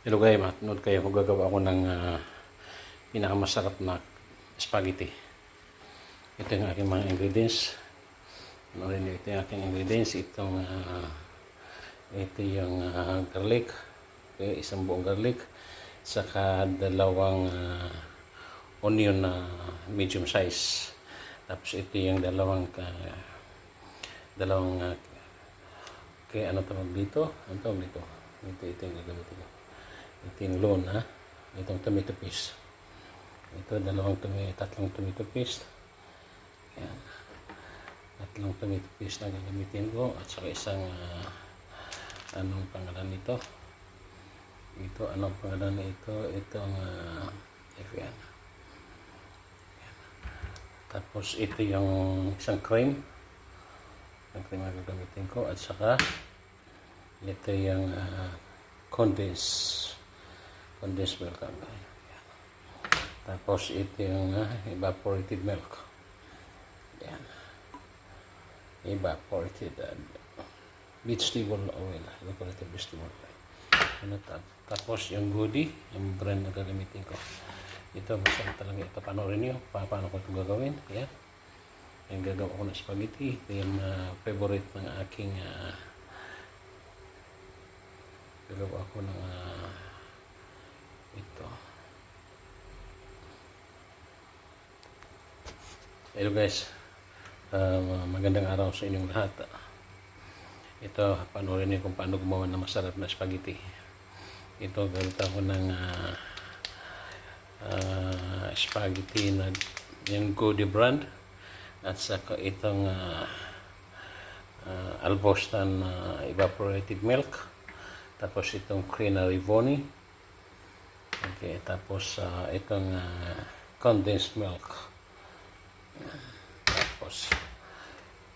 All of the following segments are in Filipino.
Hello guys, matanood kayo kung gagawa ako ng pinakamasarap na spaghetti. Ito yung aking mga ingredients. Panoorin nyo, ito yung aking ingredients. Ito yung garlic. Okay, isang buong garlic. Saka dalawang onion na medium size. Tapos ito yung dalawang okay, ano tawag dito? Ano tawag dito? Ito yung gagamitin ko. Ito yung lona, itong tomato paste. Ito, tatlong tomato paste. Ayan. Tatlong tomato paste na gagamitin ko. At saka isang, anong pangalan nito? Ito, anong pangalan nito? Itong, ayan. Tapos, ito yung isang cream. Ang cream na gagamitin ko. At saka, ito yung, condensed milk. Tapos ito yung evaporated milk. Yan. Evaporated vegetable oil. Evaporated vegetable oil. Tapos yung goodie, yung brand na gagamitin ko. Ito, masarap talaga ito. Panoorin nyo paano ko ito gagawin. Yan. Yung gagawa ko ng spaghetti. Ito yung favorite ng aking gagawa ko ng ito. Hello guys, magandang araw sa inyong lahat. Ito, panoorin niyo kung paano gumawa ng masarap na spaghetti. Ito, gamit ako ng spaghetti na yung Goody brand at saka itong Albostan evaporated milk, tapos itong Crina Rivoni. Okay, tapos itong condensed milk. Tapos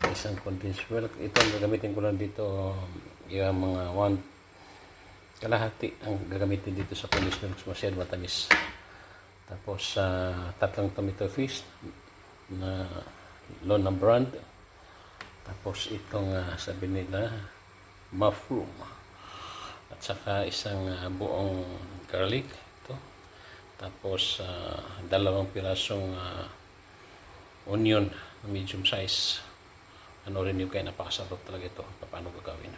isang condensed milk. Ito ang gagamitin ko lang dito, yung mga 1 kalahati ang gagamitin dito sa condensed milk, masyado matamis. Tapos tatlong tomato paste na Lona brand. Tapos itong sabi nila mushroom. At saka isang buong garlic. Tapos, dalawang pirasong onion, medium size. Ano rin yung kaya napakasarap talaga ito. Paano gagawin?